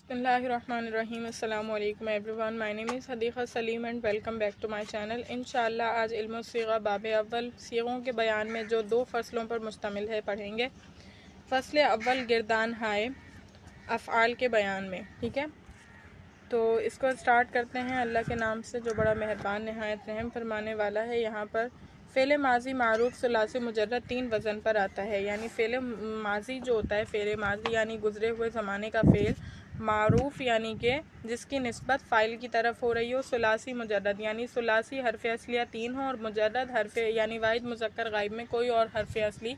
बिस्मिल्लाहिर्रहमानिर्रहीम। अस्सलामु अलैकुम everyone. My name is Hadiqa Saleem and welcome back to my channel. इंशाअल्लाह आज इल्म सीगा बाब अव्वल सीगों के बयान में जो 2 फसलों पर मुश्तमिल है पढ़ेंगे। फ़सल अव्वल गिरदान हाय अफ़आल के बयान में। ठीक है, तो इसको स्टार्ट करते हैं अल्लाह के नाम से जो बड़ा मेहरबान नहायत रहम फरमाने वाला है। यहाँ पर फ़ेल माजी मारूफ सुलासी मुजर्रद 3 वज़न पर आता है। यानी फ़ेल माजी जो होता है, फ़ेल माजी यानी गुज़रे हुए ज़माने का फ़ेल, मारूफ यानी कि जिसकी निस्बत फ़ाइल की तरफ हो रही हो, सुलासी मुजर्रद यानी सुलासी हरफ असलिया 3 हो और मुजर्रद हरफ यानी वाहिद मुज़क्कर गायब में कोई और हरफ असली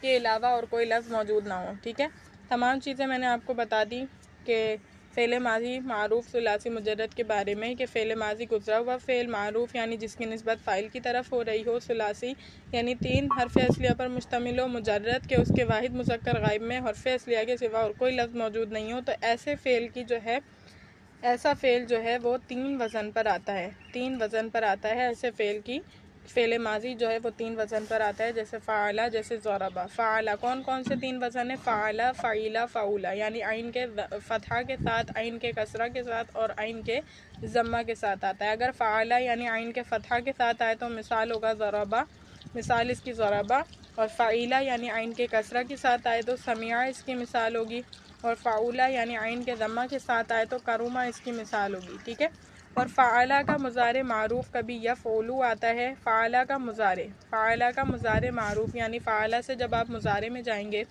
के अलावा और कोई लफ्ज़ मौजूद ना हो। ठीक है, तमाम चीज़ें मैंने आपको बता दी कि फ़ेल माजी मारूफ सुलासी मुजर्रद के बारे में कि फ़ेल माजी गुजरा हुआ फ़ेल, मारूफ यानी जिसकी निस्बत फ़ाइल की तरफ हो रही हो, सुलासी यानी 3 हरफ असलिया पर मुश्तमिल हो, मुजर्रद के उसके वाहिद मुज़क्कर गायब में हरफ असलिया के सिवा और कोई लफ्ज़ मौजूद नहीं हो। तो ऐसे फ़ेल की जो है ऐसा फ़ेल जो है वो 3 वज़न पर आता है। 3 वज़न पर आता है ऐसे फ़ेल की फ़ेल माजी जो है वो 3 वज़न पर आता है। जैसे फ़ाला, जैसे ज़रबा। फ़ाला कौन कौन से 3 वज़न है? फ़ाला, फ़ईला, फ़ऊला। यानी आइन के फ़तहा के साथ, आइन के कसरा के साथ और आइन के ज़म्मा के साथ आता है। अगर फ़ाला यानी आइन के फ़तहा के साथ आए तो मिसाल होगा ज़रबा, मिसाल इसकी ज़रबा। और फ़ईला यानी आइन के कसरा के साथ आए तो समिया इसकी मिसाल होगी। और फ़ाउला यानी आइन के ज़म्मा के साथ आए तो करुमा इसकी मिसाल होगी। ठीक है, और फ़ाला का मुज़ारे मारूफ कभी यफ़ऊलू आता है। फ़ाला का मुज़ारे मारूफ यानी फ़ाला से जब आप मुज़ारे में जाएंगे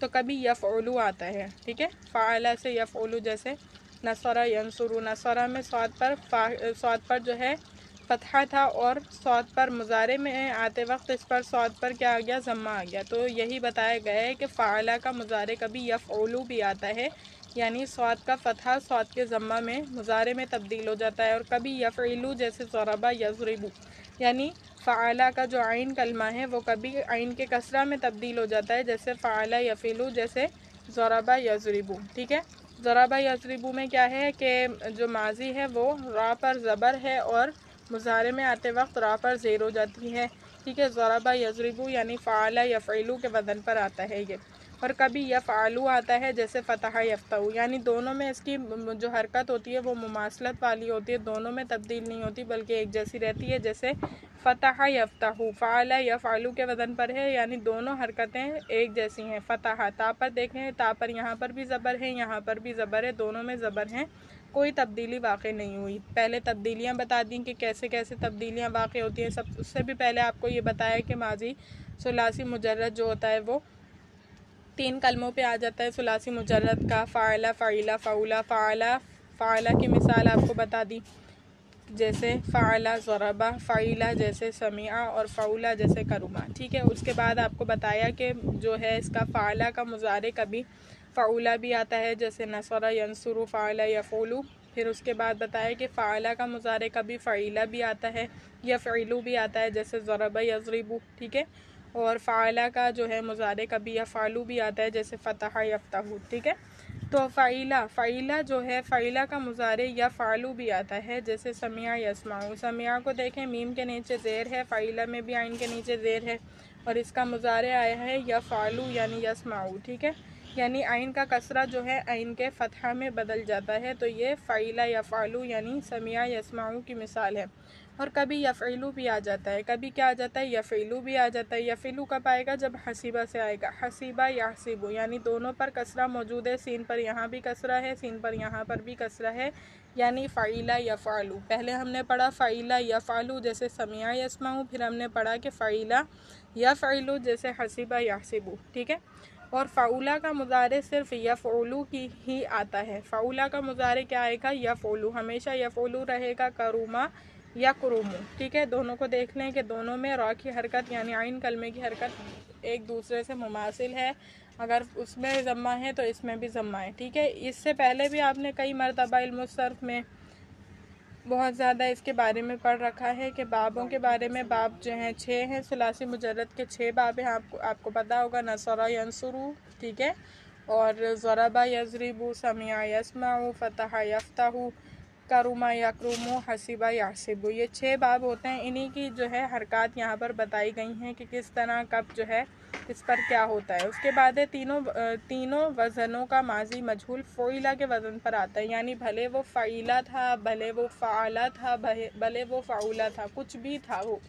तो कभी यफ़ऊलू आता है। ठीक है, फ़ाला से यफ़ऊलू, जैसे नसरा यंसुरु। नसरा में स्वाद पर जो है फ़तहा था और स्वाद पर मुज़ारे में आते वक्त इस पर स्वाद पर क्या आ गया? ज़म्मा आ गया। तो यही बताया गया है कि फ़ाला का मुज़ारे कभी यफ़ऊलू भी आता है, यानी स्वाद का फ़तहा स्वाद के ज़म्मा में मुज़ारे में तब्दील हो जाता है। और कभी यफ़इलू, जैसे ज़रबा यज़रिबू। यानी फ़ाला का जो आइन कलमा है वो कभी आइन के कसरा में तब्दील हो जाता है, जैसे फ़ाला यफ़इलू, जैसे ज़रबा यज़रिबू। ठीक है, ज़रबा यज़रिबू में क्या है कि जो माजी है वो रा पर ज़बर है और मुज़ारे में आते वक्त रा पर ज़ेर हो जाती है। ठीक है, ज़रबा यज़रिबू यानी फ़ाला यफ़इलू के वज़न पर आता है ये। और कभी यफ़आलू आता है, जैसे फ़तहा यफ़तहू। यानी दोनों में इसकी जो हरकत होती है वो मुमासलत वाली होती है, दोनों में तब्दील नहीं होती बल्कि एक जैसी रहती है। जैसे फ़तहा यफ़तहू फ़ाला यफ़आलू के वज़न पर है, यानी दोनों हरकतें एक जैसी हैं। फ़तहा ता पर देखें, ता पर यहाँ पर भी ज़बर है, यहाँ पर भी ज़बर है, दोनों में ज़बर हैं, कोई तब्दीली वाक़ई नहीं हुई। पहले तब्दीलियाँ बता दी कि कैसे कैसे तब्दीलियाँ वाक़ई होती हैं। सब उससे भी पहले आपको ये बताया कि माजी सुलासी मुजर्रद जो होता है वो 3 कलमों पे आ जाता है। सुलासी मुजर्रद का फ़ाला, फ़ईला, फ़ऊला। फ़ाला की मिसाल आपको बता दी, जैसे फ़ाला ज़रबा, फ़ईला जैसे समिया और फ़ऊला जैसे करुमा। ठीक है, उसके बाद आपको बताया कि जो है इसका फ़ाला का मुज़ारे कभी फ़ऊला भी आता है, जैसे नसरा यंसुरु, फ़ाला यफ़ऊलू। फिर उसके बाद बताया कि फ़ाला का मुज़ारे कभी फ़ईला भी आता है, यफ़इलू भी आता है, जैसे ज़रबा यज़रिबू। ठीक है, और फ़ाला का जो है मुज़ारे कभी यफ़ालू भी आता है, जैसे फ़तहा यफ़तहू। ठीक है, तो फ़ईला जो है फ़ईला का मुज़ारे यफ़ालू भी आता है, जैसे समिया यस्माऊ। समिया को देखें, मीम के नीचे ज़ेर है, फ़ईला में भी आइन के नीचे ज़ेर है और इसका मुज़ारे आया है यफ़ालू यानी यस्माऊ। ठीक है, यानी आइन का कसरा जो है आइन के फ़तहा में बदल जाता है। तो ये फ़ईला यफ़ालू यानी समिया यस्माऊ की मिसाल है। और कभी यफ़इलू भी आ जाता है, कभी क्या आ जाता है? यफ़इलू भी आ जाता है। यफ़इलू कब आएगा? जब हसीबा से आएगा। हसीबा यहसिबु, यानी दोनों पर कसरा मौजूद है, सीन पर यहाँ भी कसरा है, सीन पर यहाँ पर भी कसरा है, यानी फ़ईला यफ़अलू। पहले हमने पढ़ा फ़ईला यफ़अलू जैसे समिया यस्माऊ, फिर हमने पढ़ा कि फ़ईला यफ़इलू जैसे हसीबा यहसिबु। ठीक है, और फ़ऊला का मुज़ारे सिर्फ यफ़ऊलू की ही आता है। फ़ऊला का मुज़ारे क्या आएगा? यफ़ऊलू, हमेशा यफ़ऊलू रहेगा, करुमा या कुरुमू। ठीक है, दोनों को देख लें कि दोनों में रा की हरकत यानी आइन कलमे की हरकत एक दूसरे से मुमासिल है। अगर उसमें ज़म्मा है तो इसमें भी ज़म्मा है। ठीक है, इससे पहले भी आपने कई मरतबा इल्म सर्फ में बहुत ज़्यादा इसके बारे में पढ़ रखा है कि बाबों के बारे में। बाब जो हैं 6 हैं, सुलासी मुजर्रद के 6 बाब हैं। आपको पता होगा, नसरा यंसुरु, ठीक है, और ज़रबा यज़रिबु, समिया यस्माउ, फ़तहा यफ़तहू, करुमा यकरुमु हसीबा यासिबु, ये 6 बाब होते हैं। इन्हीं की जो है हरकत यहाँ पर बताई गई हैं कि किस तरह कब जो है इस पर क्या होता है। उसके बाद है तीनों वज़नों का माजी मजहूल फ़ोइला के वज़न पर आता है, यानी भले वो फ़ाइला था, भले वो फ़ाला था, भले वो फ़ाउला था, कुछ भी था वो,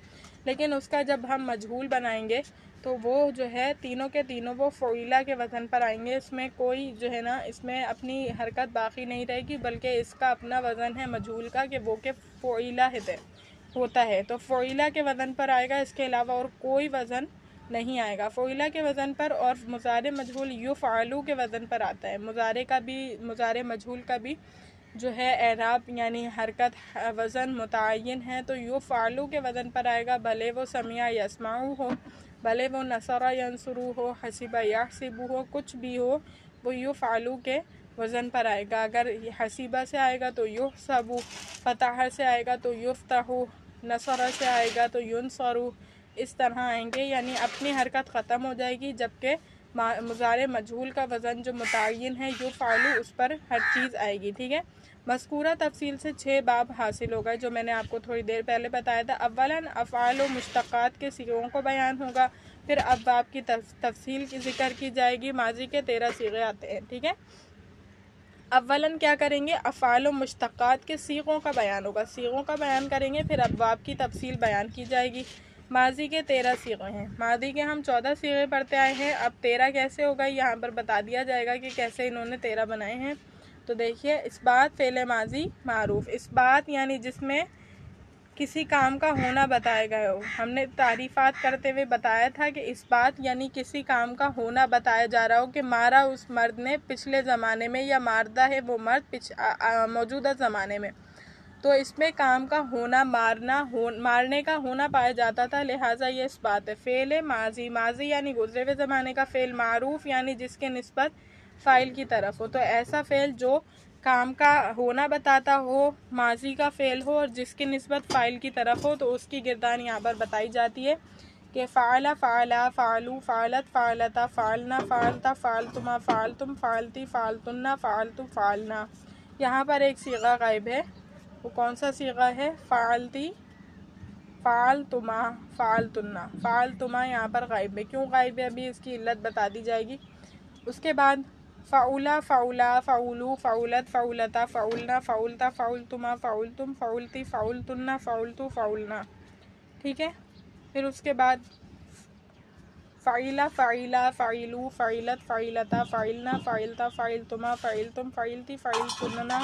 लेकिन उसका जब हम मजहूल बनाएंगे तो वो जो है तीनों के तीनों वो फ़ोइला के वज़न पर आएंगे। इसमें कोई जो है ना, इसमें अपनी हरकत बाकी नहीं रहेगी, बल्कि इसका अपना वज़न है मजहूल का कि वो के फ़ोइला होता है, तो फ़ोइला के वज़न पर आएगा। इसके अलावा और कोई वज़न नहीं आएगा फ़ोइला के वज़न पर। और मुज़ारे मजहूल युफ़अलु के वज़न पर आता है। मुज़ारे मजहूल का भी जो है एराब यानी हरकत वज़न मुतय्यन है, तो युफ़अलु के वज़न पर आएगा, भले वो समिया यस्माउ हो, भले वो नसरा यंसुरु हो, हसीबा यहसिबु हो, कुछ भी हो, वो युफ़अलु के वज़न पर आएगा। अगर हसीबा से आएगा तो युहसबु, फतह से आएगा तो युफ्तहु, नसरा से आएगा तो युनसरु, इस तरह आएंगे, यानी अपनी हरकत ख़त्म हो जाएगी, जबकि मुज़ारे मजहूल का वज़न जो मुतय्यन है युफ़अलु, उस पर हर चीज़ आएगी। ठीक है, मज़कूरा तफसील से 6 बाब हासिल होगा, जो मैंने आपको थोड़ी देर पहले बताया था। अव्वलन अफ़आल व मुश्तक़ात के सीगों को बयान होगा, फिर अब बाब की तफसील की ज़िक्र की जाएगी। माजी के 13 सीगे आते हैं। ठीक है, अव्वलन क्या करेंगे, अफ़आल व मुश्तक़ात के सीगों का बयान होगा, सीगों का बयान करेंगे, फिर अब बाब की तफसील बयान की जाएगी। माजी के 13 सीगे हैं। माजी के हम 14 सीगे पढ़ते आए हैं, अब 13 कैसे होगा यहाँ पर बता दिया जाएगा कि कैसे इन्होंने 13 बनाए हैं। तो देखिए, इस बात फ़ेल माजी मारूफ, इस बात यानी जिसमें किसी काम का होना बताया गया हो। हमने तारीफ़ात करते हुए बताया था कि इस बात यानी किसी काम का होना बताया जा रहा हो कि मारा उस मर्द ने पिछले ज़माने में, या मारदा है वो मर्द मौजूदा ज़माने में, तो इसमें काम का होना मारने का होना पाया जाता था, लिहाजा ये इस बात है। फ़ेल माजी यानी गुज़रे हुए ज़माने का फ़ेल, मारूफ यानी जिसके निस्बत फ़ाइल की तरफ हो, तो ऐसा फ़ेल जो काम का होना बताता हो, माजी का फ़ेल हो और जिसकी निस्बत फ़ाइल की तरफ हो, तो उसकी गिरदान यहाँ पर बताई जाती है कि फ़ाला फ़ाला फ़ालू फ़ालत फ़ालता फ़ालना फ़ालता फ़ालतुमा फ़ालतुम फ़ालती फ़ालतुन्ना फ़ालतु फ़ालना। यहाँ पर एक सीगा गायब है, वो कौन सा सीगा है, फ़ालती फ़ालतुमा फ़ालतुन्ना, फ़ालतुमा यहाँ पर गायब है। क्यों गायब है, अभी इसकी इल्लत बता दी जाएगी। उसके बाद फ़ाउला फ़ाउला फ़ाउलू फ़ाउलत फ़ाउलता फ़ाउलना फ़ाउलता फ़ाउलतुमा फ़ाउलतुम फ़ाउलती फ़ाउलतुन्ना फ़ाउलतु फ़ाउलना। ठीक है, फिर उसके बाद फ़ाइला फ़ाइला फ़ाइलू फ़ाइलत फ़ाइलता फ़ाइलना फ़ाइलता फ़ाइलतुमा फ़ाइलतुम फ़ाइलती फ़ाइलतुन्ना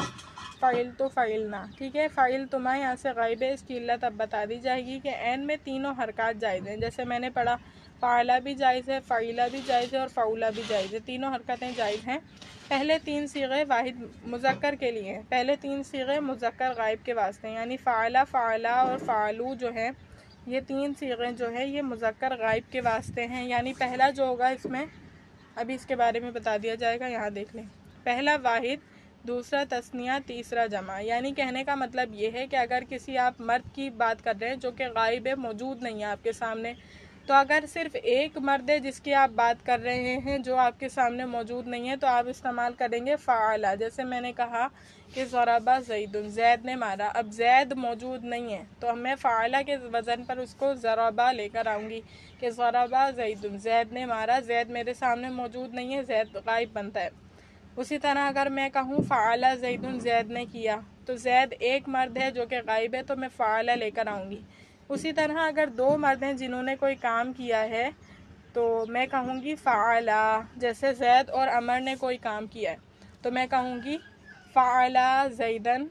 फ़ाइलतु फ़ाइलना। ठीक है, फ़ाइलतुमा यहाँ से गायब है, इसकी इल्लत अब बता दी जाएगी कि एन में तीनों हरकत जायज़ हैं। जैसे मैंने पढ़ा, फ़ाला भी जायज़ है, फ़ाइला भी जायज़ है और फ़ाउला भी जायज़ है, तीनों हरकतें जायज़ हैं। पहले 3 सीगे वाहिद मुज़क्कर के लिए हैं, पहले 3 सीगे मुज़क्कर गायब के वास्ते हैं, यानी फ़ाला फ़ाला और फ़ालू जो है, ये 3 सीगे जो है ये मुज़क्कर गायब के वास्ते हैं। यानी पहला जो होगा इसमें, अभी इसके बारे में बता दिया जाएगा, यहाँ देख लें। पहला वाहिद, दूसरा तस्निया, तीसरा जमा। यानी कहने का मतलब ये है कि अगर किसी आप मर्द की बात कर रहे हैं जो कि गायब है, मौजूद नहीं है आपके सामने, तो अगर सिर्फ एक मर्द है जिसकी आप बात कर रहे हैं जो आपके सामने मौजूद नहीं है, तो आप इस्तेमाल करेंगे फ़ाला। जैसे मैंने कहा कि ज़रबा ज़ैदुन, ज़ैद ने मारा, अब ज़ैद मौजूद नहीं है तो मैं फ़ाला के वज़न पर उसको ज़रबा लेकर आऊँगी कि ज़रबा ज़ैदुन, ज़ैद ने मारा, ज़ैद मेरे सामने मौजूद नहीं है, ज़ैद गायब बनता है। उसी तरह अगर मैं कहूँ फ़ाला ज़ैदुन, ज़ैद ने किया, तो ज़ैद एक मर्द है जो कि गायब है, तो मैं फ़ाला लेकर आऊँगी। उसी तरह अगर 2 मर्द हैं जिन्होंने कोई काम किया है, तो मैं कहूँगी फ़ाला। जैसे ज़ैद और अमर ने कोई काम किया है, तो मैं कहूँगी फ़ाला ज़ैदन,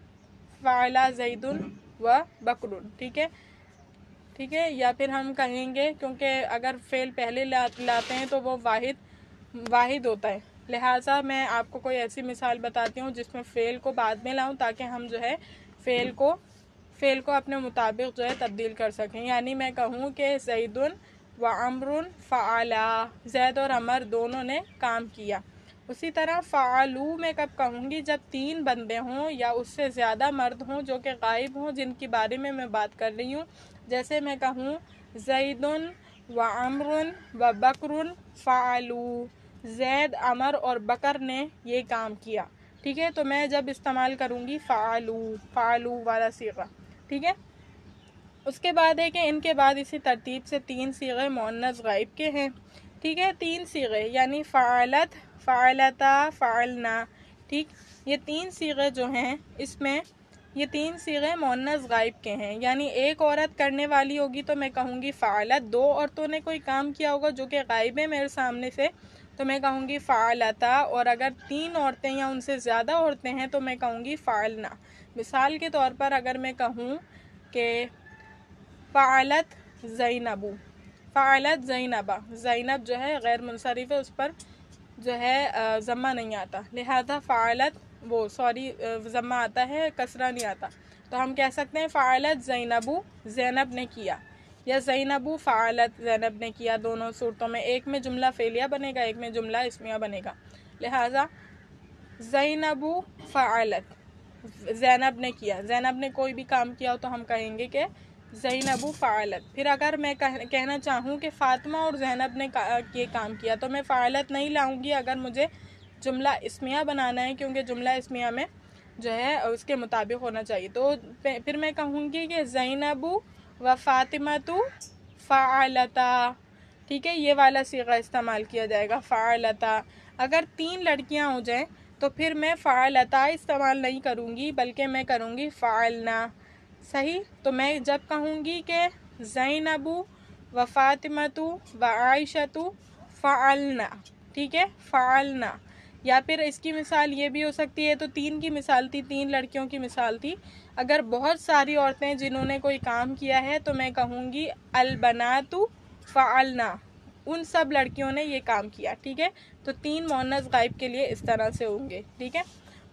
फ़ाला ज़ैदुन व बकरुन। ठीक है, या फिर हम कहेंगे, क्योंकि अगर फ़ेल पहले लाते हैं तो वो वाहिद होता है, लिहाजा मैं आपको कोई ऐसी मिसाल बताती हूँ जिसमें फ़ेल को बाद में लाऊं, ताकि हम जो है फ़ेल को अपने मुताबिक जो है तब्दील कर सकें। यानी मैं कहूँ कि ज़ैदुन व अमरुन फ़ाला, ज़ैद और अमर दोनों ने काम किया। उसी तरह फ़ालू मैं कब कहूँगी, जब 3 बंदे हों या उससे ज़्यादा मर्द हों जो कि गायब हों, जिनके बारे में मैं बात कर रही हूँ। जैसे मैं कहूँ ज़ैदुन व अमरुन व बकरुन फ़ालू, ज़ैद, अमर और बकर ने ये काम किया। ठीक है। तो मैं जब इस्तेमाल करूँगी फ़ालू वाला सीगा, ठीक है। उसके बाद है कि इनके बाद इसी तरतीब से 3 सीगे मुअन्नस गायब के हैं, ठीक है। 3 सीगे यानी फ़ालत, फ़ालता, फ़ालना, ठीक। ये 3 सीगे जो हैं इसमें ये 3 सीगे मुअन्नस गायब के हैं, यानी एक औरत करने वाली होगी तो मैं कहूँगी फ़ालत, 2 औरतों ने कोई काम किया होगा जो कि गायब है मेरे सामने से तो मैं कहूँगी फ़ालता, और अगर 3 औरतें या उनसे ज़्यादा औरतें हैं तो मैं कहूँगी फ़ालना। मिसाल के तौर पर अगर मैं कहूँ कि फ़ालत ज़ैनबू, फ़ालत ज़ैनबा, ज़ैनब जो है गैर मुनसरिफ है, उस पर जो है ज़म्मा नहीं आता, लिहाजा फ़ालत ज़म्मा आता है, कसरा नहीं आता। तो हम कह सकते हैं फ़ालत ज़ैनबू, ज़ैनब ने किया, या ज़ैनबू फ़ालत, ज़ैनब ने किया। दोनों सूरतों में एक में जुमला फ़ेलिया बनेगा, एक में जुमला इस्मिया बनेगा। लिहाजा ज़ैनबू फ़ालत, ज़ैनब ने किया, ज़ैनब ने कोई भी काम किया हो तो हम कहेंगे कि ज़ैनबू फ़ालत। फिर अगर मैं कहना चाहूँ कि फ़ातिमा और ज़ैनब ने ये काम किया तो मैं फ़ालत नहीं लाऊंगी अगर मुझे जुमला इस्मिया बनाना है, क्योंकि जुमला इस्मिया में जो है उसके मुताबिक होना चाहिए। तो फिर मैं कहूँगी कि ज़ैनबू व फ़ातिमतु फ़ालता, ठीक है। ये वाला सीगा इस्तेमाल किया जाएगा फ़ालता। अगर 3 लड़कियाँ हो जाएं तो फिर मैं फ़ालता इस्तेमाल नहीं करूँगी बल्कि मैं करूँगी फ़ालना, सही। तो मैं जब कहूँगी कि ज़ैनबू व फ़ातिमतु व आयशतु फ़ालना, ठीक है, फ़ालना। या फिर इसकी मिसाल ये भी हो सकती है, तो 3 की मिसाल थी, 3 लड़कियों की मिसाल थी। अगर बहुत सारी औरतें जिन्होंने कोई काम किया है तो मैं कहूँगी अलबनातु फ़ालना, उन सब लड़कियों ने ये काम किया, ठीक है। तो 3 मुअन्नस गायब के लिए इस तरह से होंगे, ठीक है।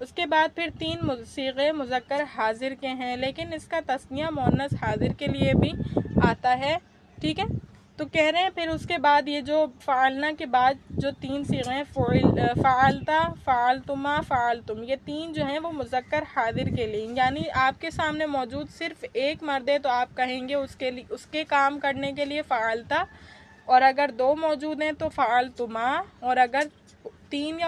उसके बाद फिर 3 सीगे मुज़क्कर हाजिर के हैं, लेकिन इसका तस्निया मुअन्नस हाजिर के लिए भी आता है, ठीक है। तो कह रहे हैं फिर उसके बाद ये जो फ़ालना के बाद जो 3 सीगे हैं फ़ालता, फ़ालतुमा, फ़ालतुम, ये 3 जो हैं वो मुज़क्कर हाजिर के लिए, यानी आपके सामने मौजूद सिर्फ एक मर्द है तो आप कहेंगे उसके काम करने के लिए फ़ालता, और अगर 2 मौजूद हैं तो फ़ालतुमा, और अगर 3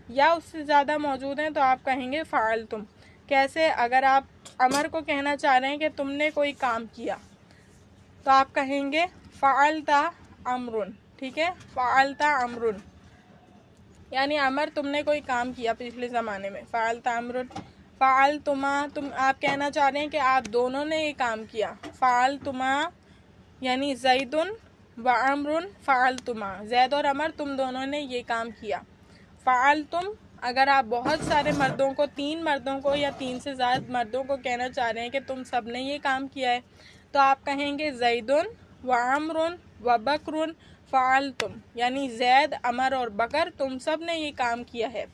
या उससे ज़्यादा मौजूद हैं तो आप कहेंगे फ़ालतुम। कैसे? अगर आप अमर को कहना चाह रहे हैं कि तुमने कोई काम किया तो आप कहेंगे फ़ालता अमरुन, ठीक है, फ़ालता अमरुन, यानी अमर तुमने कोई काम किया पिछले ज़माने में, फ़ालता अमरुन। फ़ालतुमा, तुम आप कहना चाह रहे हैं कि आप दोनों ने ये काम किया, फ़ालतुमा यानी ज़ैदुन व अमरुन फ़ालतुमा, ज़ैद और अमर तुम दोनों ने ये काम किया। फ़ालतुम, अगर आप बहुत सारे मर्दों को, 3 मर्दों को या 3 से ज़्यादा मर्दों को कहना चाह रहे हैं कि तुम सब ने ये काम किया है तो आप कहेंगे ज़ैदुन व अमरुन व बकरुन फ़ालतुम, यानी ज़ैद, अमर और बकर तुम सब ने ये काम किया है,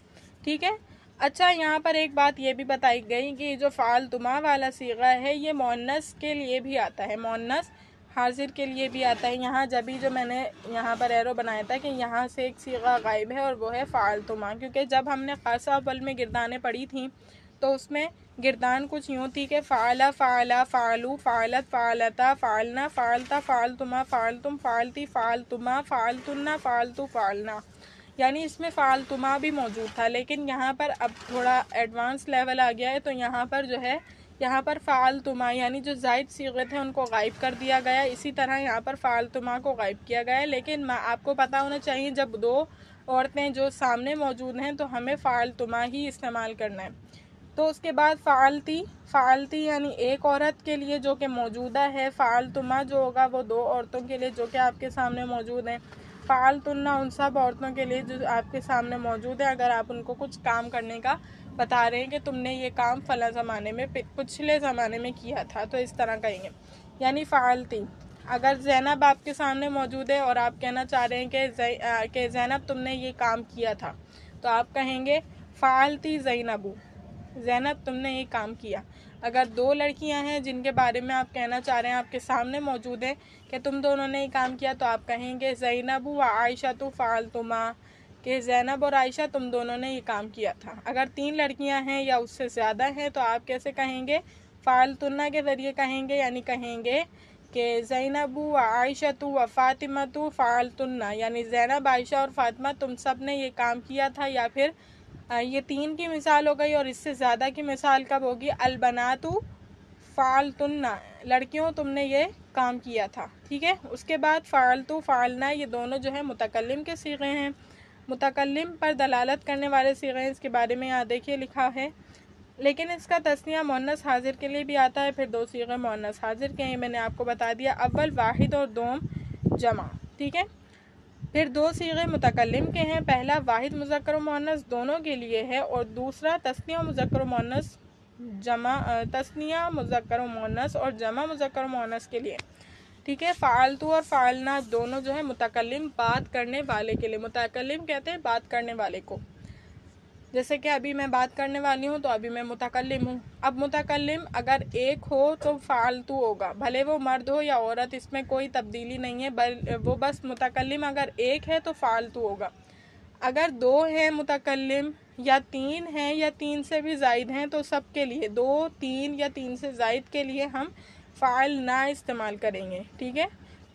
ठीक है। अच्छा, यहाँ पर एक बात ये भी बताई गई कि जो फ़ालतुमा वाला सीगा है ये मुअन्नस के लिए भी आता है, मुअन्नस हाजिर के लिए भी आता है। यहाँ जब भी जो मैंने यहाँ पर एरो बनाया था कि यहाँ से एक सीगा गायब है और वो है फ़ालतुमा, क्योंकि जब हमने ख़ासा अव्वल में गिरदानें पढ़ी थी तो उसमें गिरदान कुछ यूँ थी कि फ़ाला, फ़ाला, फ़ालू, फ़ालत, फ़ालता, फ़ालना, फ़ालता, फ़ालतुमा, फ़ालतुम, फ़ालती, फ़ालतुमा, फ़ालतुन्ना, फ़ालतू, फ़ालना, यानी इसमें फ़ालतुमा भी मौजूद था। लेकिन यहाँ पर अब थोड़ा एडवांस लेवल आ गया है तो यहाँ पर जो है, यहाँ पर फ़ालतुमा यानी जो ज़ायद सीगे थे उनको गायब कर दिया गया, इसी तरह यहाँ पर फ़ालतुमा को गायब किया गया है। लेकिन आपको पता होना चाहिए जब 2 औरतें जो सामने मौजूद हैं तो हमें फ़ालतुमा ही इस्तेमाल करना है। तो उसके बाद फ़ालती यानी एक औरत के लिए जो कि मौजूदा है, फ़ालतुमा जो होगा वो 2 औरतों के लिए जो कि आपके सामने मौजूद हैं, फ़ालतुन्ना उन सब औरतों के लिए जो आपके सामने मौजूद है अगर आप उनको कुछ काम करने का बता रहे हैं कि तुमने ये काम फ़ला ज़माने में, पिछले ज़माने में किया था, तो इस तरह कहेंगे। यानी फ़ालती, अगर ज़ैनब आपके सामने मौजूद है और आप कहना चाह रहे हैं कि ज़ैनब तुमने ये काम किया था तो आप कहेंगे फ़ालती ज़ैनबू, ज़ैनब तुमने ये काम किया। अगर 2 लड़कियां हैं जिनके बारे में आप कहना चाह रहे हैं, आपके सामने मौजूद है कि तुम दोनों ने ये काम किया तो आप कहेंगे ज़ैनबू व आयशतु फ़ालतुमा, कि ज़ैनब और आयशा तुम दोनों ने ये काम किया था। अगर 3 लड़कियां हैं या उससे ज़्यादा हैं तो आप कैसे कहेंगे? फ़ालतुन्ना के ज़रिए कहेंगे, यानी कहेंगे कि ज़ैनबू व आयशतु व फ़ातिमतु फ़ालतुन्ना, यानी ज़ैनब, आयशा और फ़ातिमा तुम सब ने ये काम किया था, या फिर ये 3 की मिसाल हो गई। और इससे ज़्यादा की मिसाल कब होगी? अलबनातु फ़ालतुन्ना, लड़कियों तुमने ये काम किया था। ठीक है। उसके बाद फ़ालतु फ़ालना, ये दोनों जो है मुतकल्लिम के सीगे हैं, मुतकल्लिम पर दलालत करने वाले सीगे हैं। इसके बारे में यहाँ देखिए लिखा है, लेकिन इसका तस्निया मुअन्नस हाजिर के लिए भी आता है। फिर 2 सीगे मुअन्नस हाजिर के हैं, मैंने आपको बता दिया। अव्वल वाहिद और दोम जमा। ठीक है। फिर 2 सीगे मुतकल्लिम के हैं, पहला वाहिद मुज़क्कर मुअन्नस दोनों के लिए है, और दूसरा तस्निया मुज़क्कर मुअन्नस जमा, तस्निया मुज़क्कर मुअन्नस और जमा मुज़क्कर मुअन्नस के लिए। ठीक है। फ़ालतू और फ़ालना दोनों जो है मुतकल्लिम बात करने वाले के लिए। मुतकल्लिम कहते हैं बात करने वाले को। जैसे कि अभी मैं बात करने वाली हूँ तो अभी मैं मुतकल्लिम हूँ। अब मुतकल्लिम अगर एक हो तो फ़ालतू होगा, भले वो मर्द हो या औरत, इसमें कोई तब्दीली नहीं है। वो बस मुतकल्लिम अगर एक है तो फ़ालतू होगा। अगर 2 हैं मुतकल्लिम, या 3 हैं, या 3 से भी ज़ायद हैं, तो सब के लिए 2, 3 या 3 से ज़ायद के लिए हम फ़ालना इस्तेमाल करेंगे। ठीक है।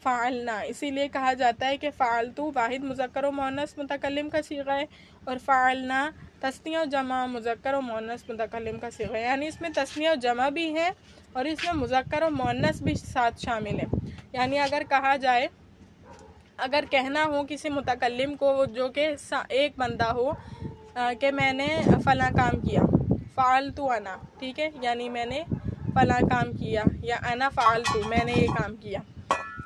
फ़ालना इसीलिए कहा जाता है कि फ़ालतू वाहिद मुज़क्कर और मुअन्नस मुतकल्लिम का सीगा है, और फ़ालना तस्निया और जमा मुज़क्कर और मुअन्नस मुतकल्लिम का सीगा है। यानी इसमें तस्निया और जमा भी है और इसमें मुज़क्कर और मुअन्नस भी साथ शामिल है। यानी अगर कहा जाए, अगर कहना हो किसी मुतकल्लिम को जो कि एक बंदा हो कि मैंने फ़लाँ काम किया, फ़ालतू अना। ठीक है। यानी मैंने फ़लाँ काम किया, या अना फ़ालतू, मैंने ये काम किया।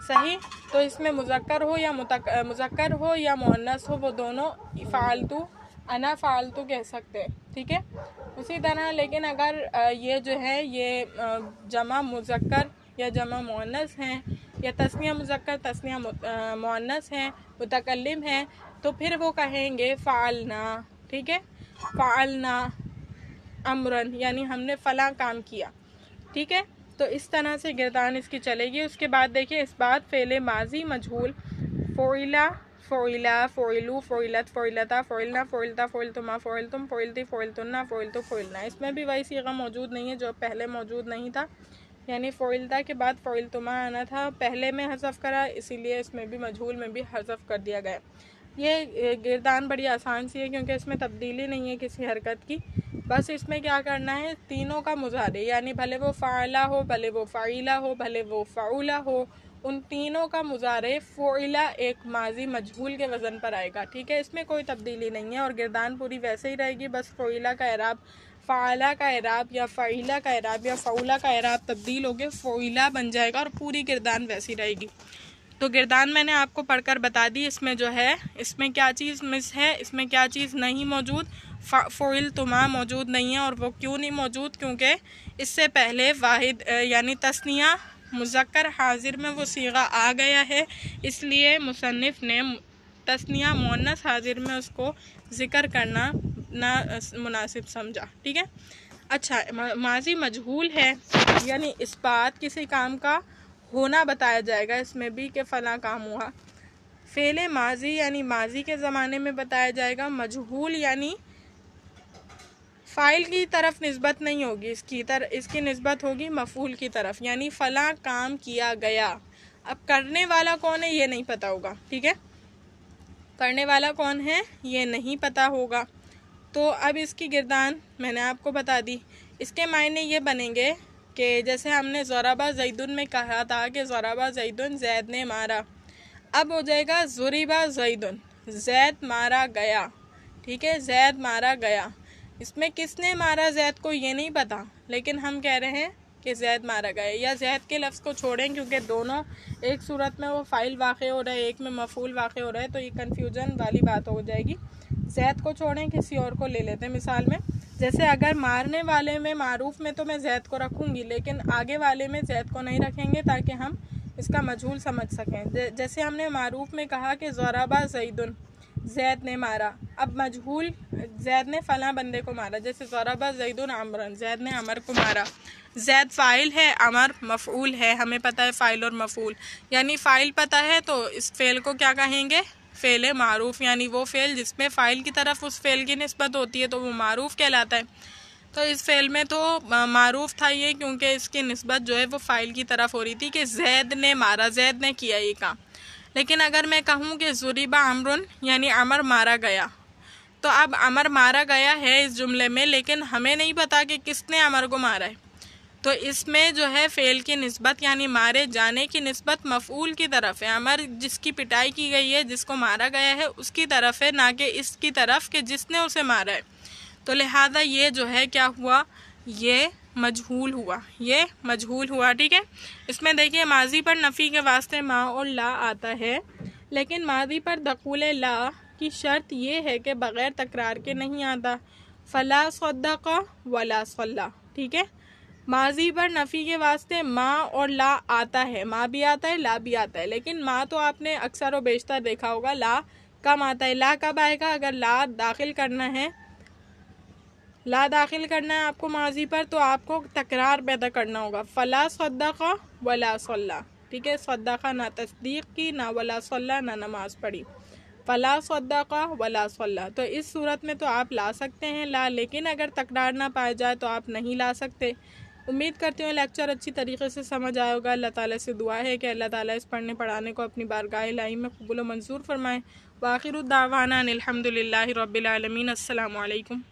सही। तो इसमें मुज़क्कर हो या मुज़क्कर हो या मुअन्नस हो, वो दोनों फ़ालतू अना फ़ालतू कह सकते हैं। ठीक है। उसी तरह लेकिन अगर ये जो है ये जमा मुज़क्कर या जमा मुअन्नस हैं, या तस्निया मुज़क्कर तस्निया मुअन्नस हैं, मुतकल्लिम हैं, तो फिर वो कहेंगे फ़ालना। ठीक है। फ़ालना अमरन, यानी हमने फ़लाँ काम किया। ठीक है। तो इस तरह से गिरदान इसकी चलेगी। उसके बाद देखिए इस बात फ़ेले माजी मजहूल फ़ोइला फ़ोइला फ़ोइलू फ़ोइलत फ़ोइलता फ़ोइलना फ़ोइलता फ़ोइलतुमा फ़ोइलतुम फ़ोइलती फ़ोइलतुन्ना फ़ोइलतु फ़ोइलना, इसमें भी वही सीगा मौजूद नहीं है जो पहले मौजूद नहीं था। यानी फ़ोइलता के बाद फ़ोइलतुमा आना था, पहले में हज़फ करा, इसीलिए इसमें भी मजहूल में भी हज़फ कर दिया गया। ये गिरदान बड़ी आसान सी है क्योंकि इसमें तब्दीली नहीं है किसी हरकत की। बस इसमें क्या करना है, तीनों का मुज़ारे, यानी भले वो फ़ाला हो, भले वो फ़ाइला हो, भले वो फ़ाउला हो, उन तीनों का मुज़ारे फ़ोइला एक माजी मजहूल के वज़न पर आएगा। ठीक है। इसमें कोई तब्दीली नहीं है और गिरदान पूरी वैसे ही रहेगी। बस फ़ोइला का एराब, फ़ाला का एराब या फ़ाइला का एराब या फ़ाउला का एराब तब्दील हो के फ़ोइला बन जाएगा और पूरी गिरदान वैसी रहेगी। तो गिरदान मैंने आपको पढ़कर बता दी। इसमें जो है, इसमें क्या चीज़ मिस है, इसमें क्या चीज़ नहीं मौजूद। फ़ोइल तुमा मौजूद नहीं है, और वो क्यों नहीं मौजूद? क्योंकि इससे पहले वाहिद यानी तस्निया मुज़क्कर हाजिर में वो सीगा आ गया है, इसलिए मुसन्निफ़ ने तस्निया मुअन्नस हाजिर में उसको ज़िक्र करना ना मुनासिब समझा। ठीक है। अच्छा, माजी मजहूल है, यानी इस बात किसी काम का होना बताया जाएगा इसमें भी कि फ़लाँ काम हुआ। फ़ेले माजी यानी माजी के ज़माने में बताया जाएगा। मजहूल यानी फ़ाइल की तरफ निस्बत नहीं होगी, इसकी निस्बत होगी मफ़ूल की तरफ, यानी फ़लाँ काम किया गया। अब करने वाला कौन है ये नहीं पता होगा। ठीक है। करने वाला कौन है ये नहीं पता होगा। तो अब इसकी गिरदान मैंने आपको बता दी। इसके मायने ये बनेंगे कि जैसे हमने ज़ोराबा ज़ैदुन में कहा था कि ज़ोराबा ज़ैदुन ज़ैद ने मारा, अब हो जाएगा ज़ुरिबा ज़ैदुन, ज़ैद मारा गया। ठीक है। ज़ैद मारा गया, इसमें किसने मारा ज़ैद को ये नहीं पता, लेकिन हम कह रहे हैं कि ज़ैद मारा गया। या ज़ैद के लफ्ज़ को छोड़ें क्योंकि दोनों एक सूरत में वो फ़ाइल वाक़े हो रहा है, एक में मफ़ूल वाक़े हो रहा है, तो ये कन्फ्यूजन वाली बात हो जाएगी। ज़ैद को छोड़ें, किसी और को ले लेते हैं मिसाल में। जैसे अगर मारने वाले में मारूफ में तो मैं ज़ैद को रखूँगी, लेकिन आगे वाले में ज़ैद को नहीं रखेंगे ताकि हम इसका मजहूल समझ सकें। जैसे हमने मारूफ में कहा कि ज़ोराबा ज़ैदुन, ज़ैद ने मारा। अब मजहूल, ज़ैद ने फ़लाँ बंदे को मारा, जैसे ज़ोराबा ज़ैदुन अमरन, ज़ैद ने अमर को मारा। ज़ैद फ़ाइल है, अमर मफ़ऊल है, हमें पता है फ़ाइल और मफ़ऊल, यानी फ़ाइल पता है तो इस फ़ेल को क्या कहेंगे, फ़ेल मारूफ, यानी वो फ़ेल जिसमें फ़ाइल की तरफ उस फ़ेल की निस्बत होती है तो वो मारूफ कहलाता है। तो इस फ़ेल में तो मारूफ था ये, क्योंकि इसकी निस्बत जो है वो फ़ाइल की तरफ हो रही थी कि ज़ैद ने मारा, ज़ैद ने किया ये काम। लेकिन अगर मैं कहूँ कि ज़ुरिबा अमरुन, यानी अमर मारा गया, तो अब अमर मारा गया है इस जुमले में, लेकिन हमें नहीं पता कि किसने अमर को मारा है। तो इसमें जो है फ़ेल की निस्बत यानी मारे जाने की निस्बत मफ़ऊल की तरफ है। अमर जिसकी पिटाई की गई है, जिसको मारा गया है, उसकी तरफ है, ना कि इसकी तरफ कि जिसने उसे मारा है। तो लिहाजा ये जो है क्या हुआ, ये मजहूल हुआ, ये मजहूल हुआ। ठीक है, इसमें देखिए माजी पर नफ़ी के वास्ते मा और ला आता है, लेकिन माजी पर दखूल ला की शर्त ये है कि बग़ैर तकरार के नहीं आता। फ़ला सद्दक़ा वला सल्ला। ठीक है, माजी पर नफ़ी के वास्ते माँ और ला आता है, माँ भी आता है, ला भी आता है, लेकिन माँ तो आपने अक्सर और बेशतर देखा होगा, ला कम आता है। ला कब आएगा, अगर ला दाखिल करना है, ला दाखिल करना है आपको माजी पर, तो आपको तकरार पैदा करना होगा। फ़ला सद्दक़ा वला सल्ला। ठीक है, सद्दक़ा ना तस्दीक की, ना वला सल्ला ना नमाज पढ़ी। फ़ला सद्दक़ा वला सल्ला, तो इस सूरत में तो आप ला सकते हैं ला, लेकिन अगर तकरार ना पाया जाए तो आप नहीं ला सकते। उम्मीद करती हूँ लेक्चर अच्छी तरीके से समझ आया होगा। अल्लाह ताला से दुआ है कि अल्लाह ताला इस पढ़ने पढ़ाने को अपनी बारगाह इलाही में कबूल व मंजूर फरमाएँ। व आखिरु दावाना अनिल हम्दुलिल्लाहि रब्बिल आलमीन। अस्सलामु अलैकुम।